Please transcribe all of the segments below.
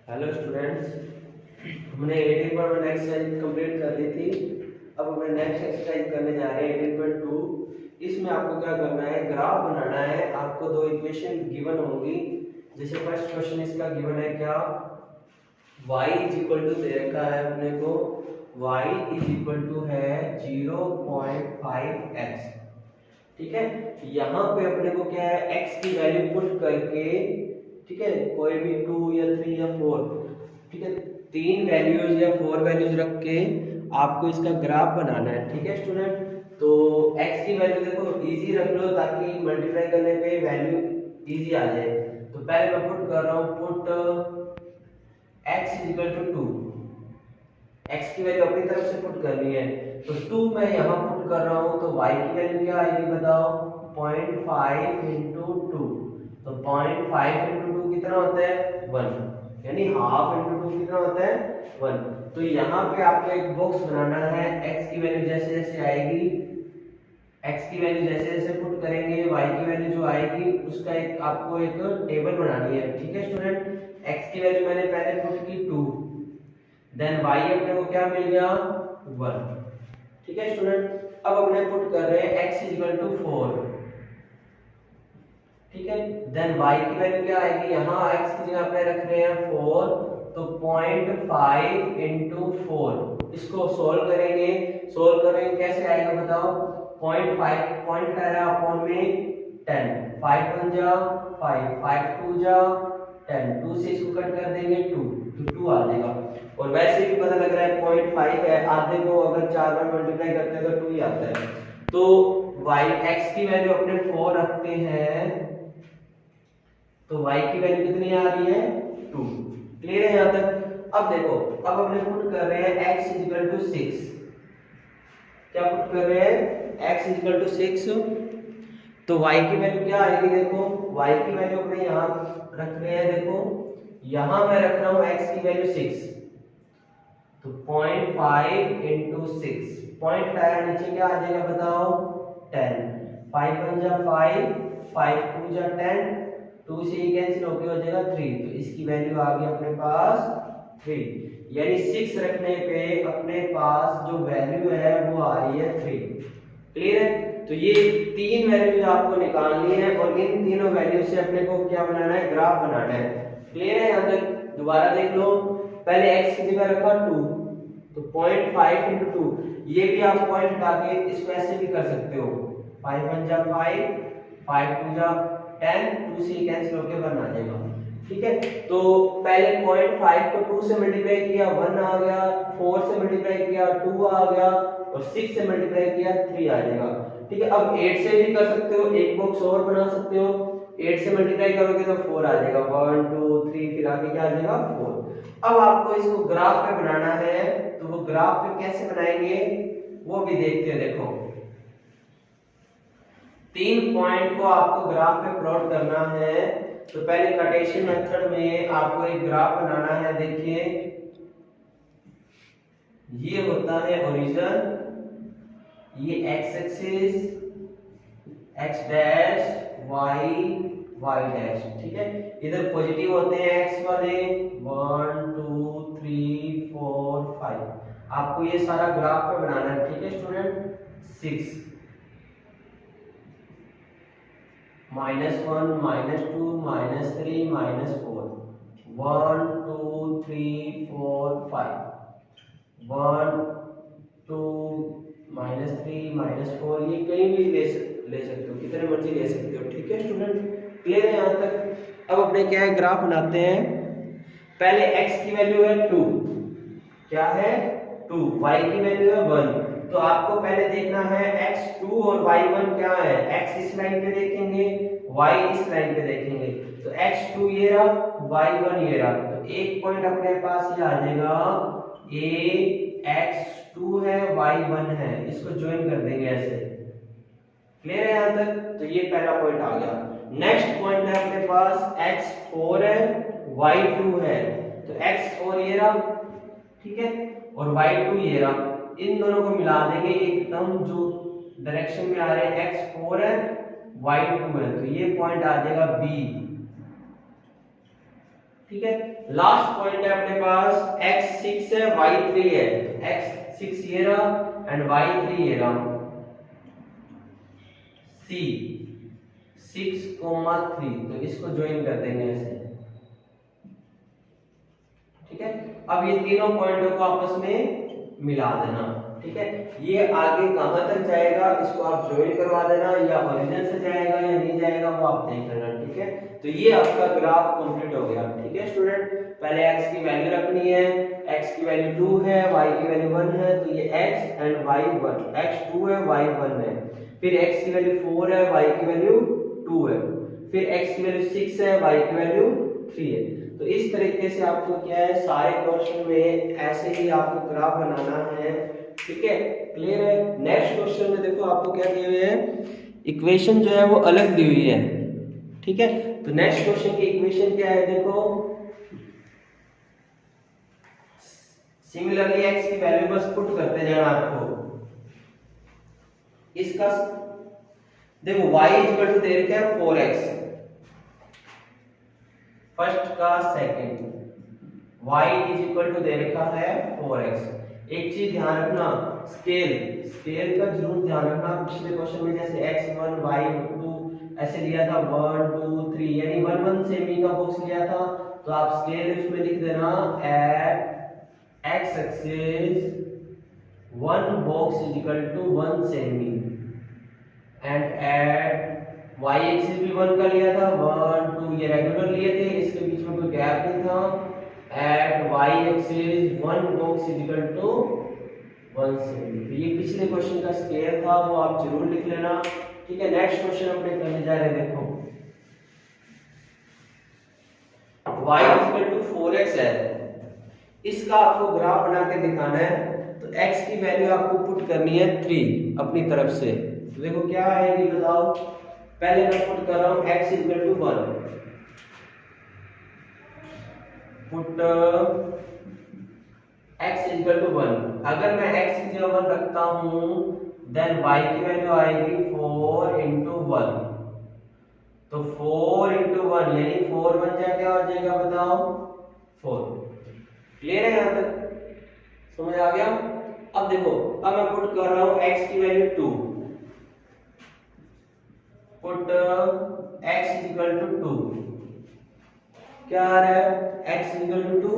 Hello students, हमने 18.1 exercise complete कर ली थी। अब हमें नेक्स्ट एक्सरसाइज करने जा रहे हैं 18.2। इसमें आपको क्या करना है, ग्राफ बनाना है। आपको दो इक्वेशन गिवन होंगी। जैसे फर्स्ट क्वेश्चन इसका गिवन है क्या, y इज इक्वल टू दे रखा है अपने को, y इज इक्वल टू है 0.5x। ठीक है, यहाँ पे अपने को क्या है, x की वैल्यू पुट करके, ठीक है, कोई भी 2 या 3 या 4, ठीक है, तीन वैल्यूज या 4 वैल्यूज रख के आपको इसका ग्राफ बनाना है। ठीक है स्टूडेंट, तो x की वैल्यू देखो इजी रख लो ताकि मल्टीप्लाई करने पे वैल्यू इजी आ जाए। तो पहले मैं पुट कर रहा हूँ, put x is equal to 2। x की वैल्यू अपनी तरफ से पुट करनी है, तो 2 मैं यहाँ पुट कर रहा हूँ, तो y की वैल्यू क्या आएगी बताओ, 0.5 इंटू 2। तो 0.5 इंटू 2 कितना होता है, 1, यानी हाफ इंटू 2 कितना होता है, 1। तो यहाँ पे आपको एक बॉक्स बनाना है। x की वैल्यू जैसे जैसे आएगी, x की वैल्यू जैसे जैसे पुट करेंगे, y की वैल्यू जो आएगी उसका एक आपको एक टेबल बनानी है। ठीक है स्टूडेंट, x की वैल्यू मैंने पहले पुट की 2, देन y अपने को क्या मिल गया, 1। ठीक है स्टूडेंट, अब अपने पुट कर रहे हैं x इज इक्वल टू 4। ठीक है, देन y की वैल्यू क्या आएगी, यहाँ x की जगह पे रख रहे हैं 4, तो 0.5 इंटू 4। इसको सोल्व करेंगे, सोल्व करेंगे कैसे आएगा बताओ, 0.5 पॉइंट का है अपॉन में 10, 5 1 जा 5, 5 2 जा 10, 2 से इसको कट कर देंगे 2, तो 2 आ जाएगा। और वैसे भी पता लग रहा है 0.5 है, आधे को अगर 4 बार मल्टीप्लाई करते हैं तो 2 ही आता है। तो y x की वैल्यू अपने 4 रखते हैं, तो y की वैल्यू कितनी आ रही है, 2। क्लियर है यहाँ तक। अब देखो, अब अपने पुट कर रहे हैं x इज इक्वल टू 6। क्या पुट कर रहे हैं, x इज इक्वल टू 6। तो y की वैल्यू क्या आएगी, देखो y की वैल्यू अपने यहाँ रख रहे हैं, देखो यहाँ मैं रख रहा हूँ x की वैल्यू 6, तो 0.5 इंटू 6, पॉइंट का है नीचे क्या आ जाएगा बताओ, 10, 5 1 जा 5, 5 2 जा 10, 2 से ये कैंसिल होके हो जाएगा 3, तो इसकी वैल्यू आ गई अपने पास 3। यानी 6 रखने पे अपने पास जो वैल्यू है वो आ रही है 3। क्लियर है, तो ये तीन वैल्यूज आपको निकालनी है और इन तीनों वैल्यू से अपने को क्या बनाना है, ग्राफ बनाना है। क्लियर है यहाँ तक। दोबारा देख लो, पहले x की जगह रखा 2, तो 0.5 इंटू 2, ये भी आप पॉइंट हटा के इसको ऐसे भी कर सकते हो, 5 1 जा 5, 5 2 जा 10, 2 से कैंसिल होके 1 आ जाएगा। ठीक है, तो पहले 0.5 को 2 से मल्टीप्लाई किया 1 आ गया, 4 से मल्टीप्लाई किया 2 आ गया, और 6 से मल्टीप्लाई किया 3 आ जाएगा। ठीक है, अब 8 से भी कर सकते हो, एक बॉक्स और बना सकते हो। 8 से मल्टीप्लाई करोगे तो 4 आ जाएगा, 1 2 3 फिर आगे क्या आ जाएगा 4। अब आपको इसको ग्राफ पे बनाना है, तो वो ग्राफ पे कैसे बनाएंगे वो भी देखते हैं। देखो, 3 पॉइंट को आपको ग्राफ पे प्लॉट करना है, तो पहले कार्टेशियन मेथड में आपको एक ग्राफ बनाना है। देखिए, ये होता है ओरिजिन, ये x axis, x dash, y dash. ठीक है, इधर पॉजिटिव होते हैं x वाले, 1 2 3 4 5। आपको ये सारा ग्राफ पे बनाना है। ठीक है स्टूडेंट, 6 -1 -2 -3 -4, 1 2 3 4 5, 1 2 -3 -4, ये कहीं भी ले सकते हो, कितने मर्जी ले सकते हो। ठीक है स्टूडेंट, क्लियर है यहाँ तक। अब अपने क्या है, ग्राफ बनाते हैं। पहले x की वैल्यू है 2, क्या है 2, y की वैल्यू है 1। तो आपको पहले देखना है x2 और y1 क्या है, x इस लाइन पे देखेंगे, y इस लाइन पे देखेंगे, तो x2 ये रहा, y1 ये रहा, तो एक पॉइंट अपने पास ये आ जाएगा, a x2 है y1 है, इसको ज्वाइन कर देंगे ऐसे। क्लियर है यहाँ तक, तो ये पहला पॉइंट आ गया। नेक्स्ट पॉइंट है अपने पास x4 है y2 है, तो x4 ये रहा, ठीक है, और y2 ये रहा, इन दोनों को मिला देंगे एकदम जो डायरेक्शन में आ रहे हैं, x4 है y2 है, तो ये पॉइंट आ जाएगा B। ठीक है। लास्ट पॉइंट है अपने पास x 6 है y 3 है, x 6 ये रहा एंड y 3 ये रहा, c 6,3, तो इसको ज्वाइन कर देंगे ऐसे, ठीक है। अब ये तीनों पॉइंटों को आपस में मिला देना, ठीक है। ये आगे कहां तक जाएगा इसको आप ज्वाइन करवा देना, या ओरिजिन से जाएगा या नहीं जाएगा वो आप देख लेना, ठीक है। तो ये आपका ग्राफ कंप्लीट हो गया, ठीक है स्टूडेंट। पहले x की वैल्यू रखनी है, x की वैल्यू 2 है, y की वैल्यू 1 है, तो ये x एंड y 1, x 2 है y 1 है, फिर x की वैल्यू 4 है, y की वैल्यू 2 है, फिर x की वैल्यू 6 है, y की वैल्यू 3 है। तो इस तरीके से आपको क्या है सारे क्वेश्चन में ऐसे ही आपको ग्राफ बनाना है, ठीक है। क्लियर है। नेक्स्ट क्वेश्चन में देखो आपको क्या दिए हुए हैं, इक्वेशन जो है वो अलग दी हुई है, ठीक है। तो नेक्स्ट क्वेश्चन की इक्वेशन क्या है, देखो सिमिलरली x की वैल्यू बस पुट करते जाना आपको। इसका देखो y इक्वल टू दे रखा है 4x, फर्स्ट का second, y is equal to दे रखा है 4x। एक चीज ध्यान रखना, स्केल का जरूर ध्यान रखना। पिछले क्वेश्चन में जैसे x1 y2 ऐसे लिया था 1 2 3, यानी 1 1 सेमी का बॉक्स लिया था, तो आप स्केल इसमें लिख देना at x axis 1 box is equal to 1 cm, and at y axis भी 1 का लिया था, 1 2 ये रेगुलर लिए थे, इसके बीच में कोई गैप नहीं था, at y axis 1 box is equal to 1 cm. तो ये पिछले क्वेश्चन का स्केल था, वो आप जरूर लिख लेना, ठीक है। नेक्स्ट क्वेश्चन अपने करने जा रहे हैं, देखो y इक्वल टू 4x है, इसका आपको ग्राफ बना के दिखाना है। तो x की वैल्यू आपको पुट करनी है 3 अपनी तरफ से, तो देखो क्या आएगी बताओ। पहले मैं पुट कर रहा हूं x equal to 1, put x equal to 1। अगर मैं x की जगह 1 रखता हूं देन y की वैल्यू आएगी 4 into 1, तो 4 into 1 यानी 4 बन जाए क्या हो जाएगा बताओ 4। क्लियर है, यहां तक समझ आ गया। अब देखो, अब मैं पुट कर रहा हूं x की value 2, put x is equal to 2, क्या आ रहा है x इज इक्वल टू 2।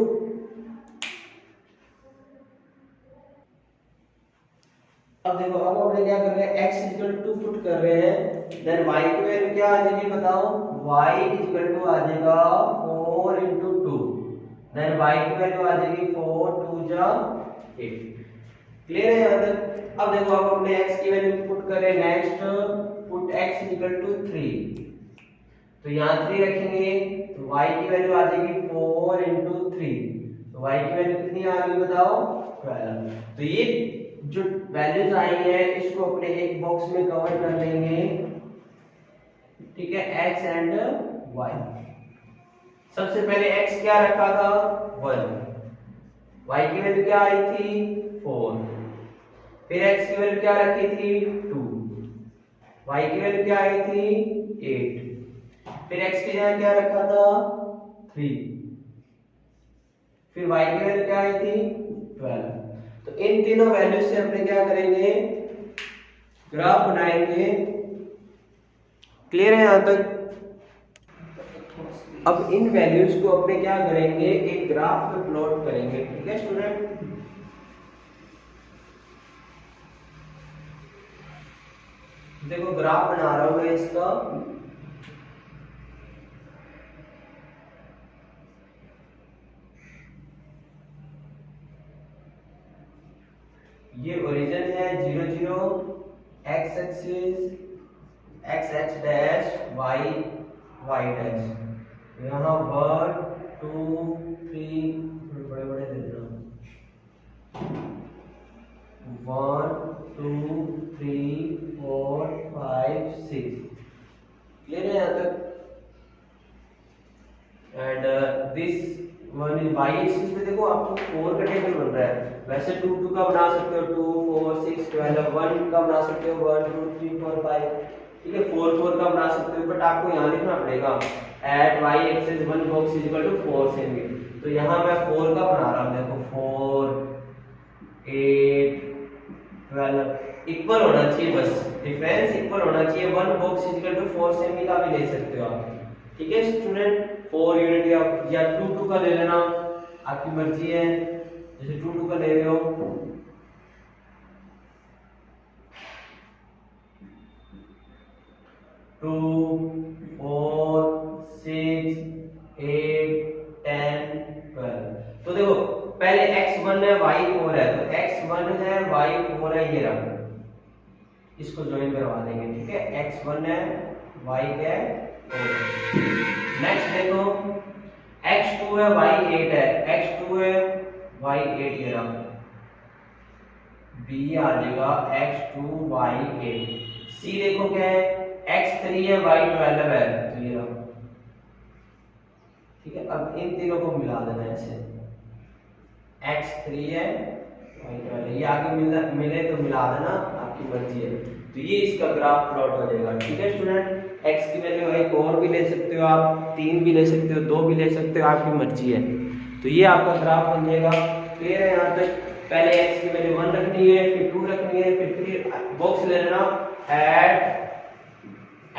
अब देखो, अब हमने क्या कर रहे हैं, x is equal to 2 put कर रहे हैं, देन y की वैल्यू क्या आ जाएगी बताओ, y इज इक्वल टू आ जाएगा 4 into 2, देन y की वैल्यू आ जाएगी 4 2 जा 8। क्लियर है यहां तक। अब देखो, अब हमने x की वैल्यू पुट करें, next put x is equal to 3, तो यहां 3 रखेंगे तो y की वैल्यू आ जाएगी 4 into 3, तो y की वैल्यू कितनी आ गई बताओ 12। तो ये जो वैल्यूज आई है इसको अपने एक बॉक्स में कवर कर लेंगे, ठीक है, x एंड y। सबसे पहले x क्या रखा था 1, y की वैल्यू क्या आई थी 4, फिर x की वैल्यू क्या रखी थी 2, y की वैल्यू क्या आई थी 8, फिर x की जगह क्या रखा था 3, फिर y की वैल्यू क्या आई थी 12। तो इन तीनों वैल्यू से अपने क्या करेंगे, ग्राफ बनाएंगे। क्लियर है यहां तक। अब इन वैल्यूज को अपने क्या करेंगे, एक ग्राफ पे प्लॉट करेंगे, ठीक है स्टूडेंट। देखो ग्राफ बना रहा हूं मैं इसका, ये ओरिजिन है 0 0, x axis x x dash y y dash, यहाँ 1 2 3 बड़े बड़े दे देना, 1 2 3 4 5 6। क्लियर है यहाँ तक। And this one is y axis पे देखो आपको 4 का टेबल बन रहा है, वैसे 2 2 का बना सकते हो, 2 4 6 12, 1 का बना सकते हो 1 2 3 4 5, ठीक है, 4 4 का बना सकते हो, बट आपको यहाँ लिखना पड़ेगा at Y axis 1 box is equal to 4 cm. तो यहाँ मैं 4 का बना रहा हूँ, देखो 4 8 12 इक्वल होना चाहिए, बस डिफरेंस इक्वल होना चाहिए। 1 box is equal to 4 cm का भी ले सकते हो आप, ठीक है स्टूडेंट। 4 यूनिट या 2 का ले लेना, आपकी मर्जी है, जैसे 2 का ले रहे हो। टू 4 6 8 10 12। तो देखो पहले x1 है y4 है, तो x1 है y4 है, ये रहा, इसको ज्वाइन करवा देंगे, ठीक है। x1 है y क्या है 4। नेक्स्ट देखो x2 है y8 है, x2 है y8, ये रहा, b आ जाएगा x2 y8। c देखो क्या है x3 है y12 है, तो ये रहा, ठीक है। अब इन तीनों को मिला देना ऐसे, x3 है y12, ये आगे मिले तो मिला देना, आपकी मर्जी है। तो ये इसका ग्राफ प्लॉट हो जाएगा, ठीक है स्टूडेंट। x की वैल्यू एक और भी ले सकते हो आप, 3 भी ले सकते हो, 2 भी ले सकते हो, आपकी मर्जी है। तो ये आपका ग्राफ बन जाएगा। क्लियर है यहाँ तक? पहले x की वैल्यू 1 रखनी है, फिर 2 रखनी है, फिर 3 बॉक्स ले लेना। एट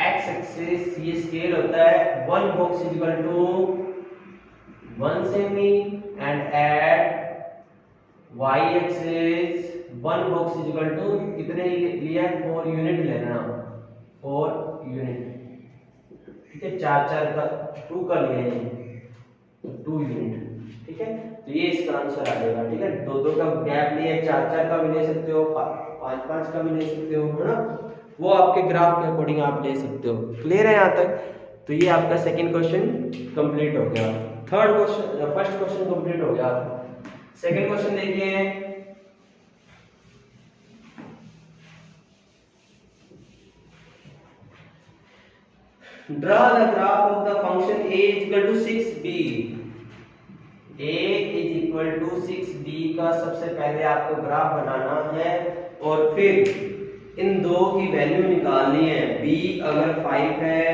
x एक्सिस ये स्केल होता है 1 box is equal to 1 cm, and at y axis 1 box is equal to कितने लिया है, 4 यूनिट लेना, 4 यूनिट, ठीक है। 4 का 2 का लिया है, 2 यूनिट, ठीक है। तो ये इसका आंसर आ जाएगा, ठीक है। 2 का गैप लिया है, 4 का भी ले सकते हो, 5 का भी ले सकते हो, है ना। वो आपके ग्राफ के अकॉर्डिंग आप ले सकते हो। क्लियर है यहाँ तक? तो ये आपका सेकंड क्वेश्चन कंप्लीट हो गया। Third question, first question complete हो गया। सेकंड क्वेश्चन देखिए, draw the graph of the function a is equal to 6b। a is equal to 6b का सबसे पहले आपको ग्राफ बनाना है, और फिर इन दो की वैल्यू निकालनी है। b अगर 5 है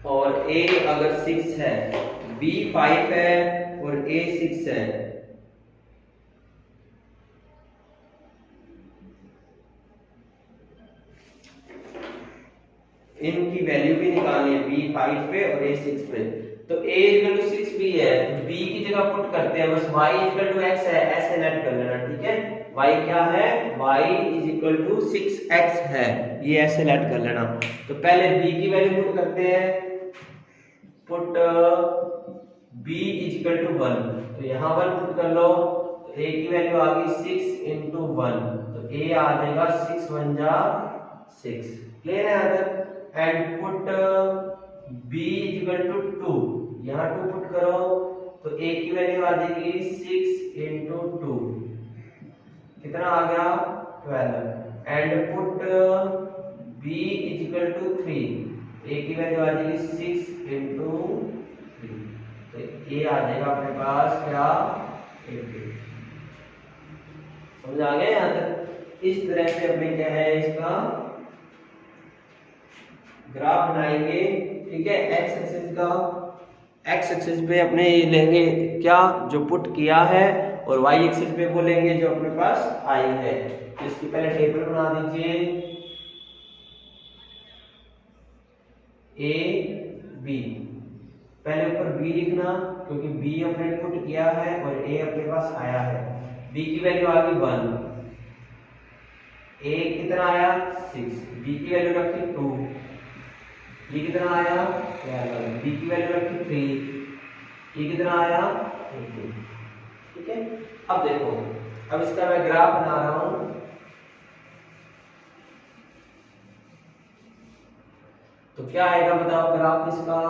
और a अगर 6 है, b 5 है और a 6 है, इनकी वैल्यू भी निकालनी है, b 5 पे और a 6 पे। तो a इक्वल टू 6b है, तो b की जगह पुट करते हैं, बस y इक्वल टू x है, ऐसे लेट कर लेना, ठीक है। y क्या है, y is equal to 6x है, ये ऐसे लेट कर लेना। तो पहले b की वैल्यू पुट करते हैं, put b is equal to 1, तो यहाँ 1 पुट कर लो, तो a की वैल्यू आ गई 6 इंटू 1, तो a आ जाएगा 6 1 जा 6। क्लियर है यहाँ तक? And put b is equal to 2, यहाँ 2 पुट करो, तो a की वैल्यू आ जाएगी 6 इंटू 2, कितना आ गया 12। And put b is equal to 3, a की वैल्यू आ जाएगी 6 इंटू 3, तो a आ जाएगा अपने पास क्या 80। समझ आ गया यहाँ तक? इस तरह से अपने क्या है इसका ग्राफ बनाएंगे, ठीक है। एक्स एक्सिस का, एक्स एक्सिस पे अपने ये लेंगे क्या जो पुट किया है, और वाई एक्सिस पे वो लेंगे जो अपने पास आई है। तो इसकी पहले टेबल बना दीजिए, ए बी, पहले ऊपर बी लिखना क्योंकि बी अपने पुट किया है और ए अपने पास आया है। बी की वैल्यू आ गई 1, ए कितना आया 6, बी की वैल्यू रखी 2, ये कितना आया 12, बी की वैल्यू रखी 3, ये कितना आया 18, ठीक है। अब देखो, अब इसका मैं ग्राफ बना रहा हूं, तो क्या आएगा बताओ ग्राफ इसका,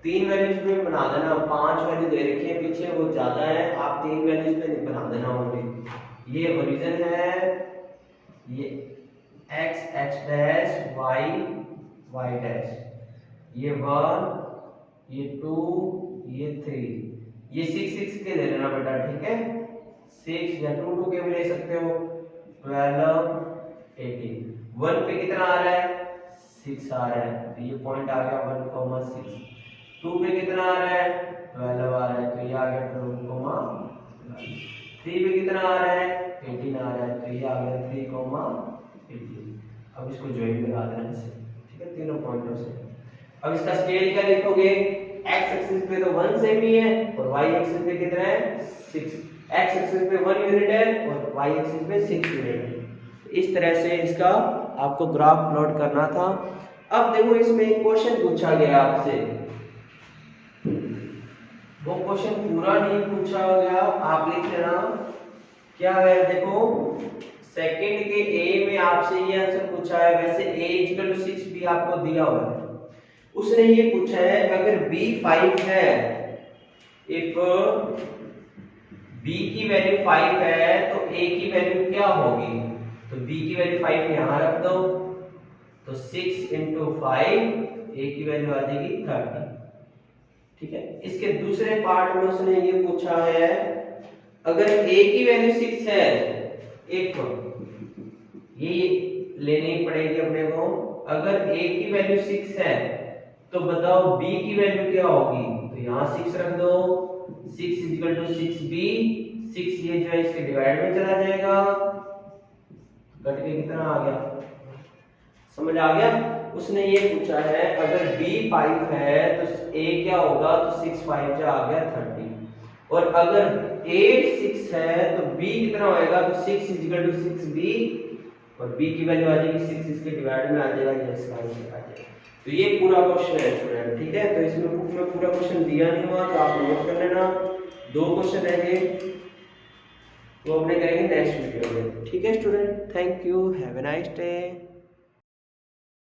तीन वैल्यूज में बना देना, 5 वैल्यू दे रखी है पीछे, वो ज्यादा है, आप 3 वैल्यूज पे बना देना ओनली। ये ओरिजिन है, ये x x dash y y dash, ये 1, ये 2, ये 3, ये 6 6 के ले लेना बेटा, ठीक है। 6 या 2 2 के भी ले सकते हो, 12 18 1 पे कितना आ रहा है 6 आ रहा है, तो ये पॉइंट आ गया 1,6। 2 पे कितना आ रहा है 12 आ रहा है, तो ये आ गया 12,12। 3 पे कितना आ रहा है 18 आ रहा है, तो ये आ गया 3,18। अब इसको ज्वाइन करा देना इससे, ठीक है, तीनों पॉइंटों से। अब इसका स्केल क्या लिखोगे, x एक्सिस पे तो 1 सेम ही है और y एक्सिस पे कितना है 6। x एक्सिस पे 1 यूनिट है और y एक्सिस पे 6 यूनिट है। इस तरह से इसका आपको ग्राफ प्लॉट करना था। अब देखो इसमें एक क्वेश्चन पूछा गया आपसे, वो क्वेश्चन पूरा नहीं पूछा गया, आप लिख लेना क्या है। देखो सेकंड के ए में आपसे ये आंसर पूछा है, वैसे a 6 भी आपको दिया हुआ है। उसने ये पूछा है अगर b 5 है, इफ b की वैल्यू 5 है तो a की वैल्यू क्या होगी, तो b की वैल्यू 5 यहां रख दो, तो 6 into 5 a की वैल्यू आ जाएगी 30, ठीक है। इसके दूसरे पार्ट में उसने ये पूछा है अगर a की वैल्यू 6 है, इफ ये लेनी पड़ेगी अपने को, अगर a की वैल्यू 6 है तो बताओ b की वैल्यू क्या होगी, तो यहां 6 रख दो, 6 = 6b, 6 ये जो है इसके डिवाइड में चला जाएगा, कट के कितना आ गया, समझ आ गया। उसने ये पूछा है अगर b 5 है तो a क्या होगा, तो 6 5 जा आ गया 30, और अगर a 6 है तो b कितना होएगा, तो 6 = 6b, और b की वैल्यू आ जाएगी 6, इसके डिवाइड में आ जाएगा, ये इसका आंसर आ जाएगा। तो ये पूरा क्वेश्चन है स्टूडेंट, ठीक है। तो इसमें बुक में पूरा क्वेश्चन दिया नहीं हुआ, तो आप नोट कर लेना, 2 क्वेश्चन रहेंगे, वो अपने करेंगे नेक्स्ट वीडियो में, ठीक है student. Thank you, have a nice day.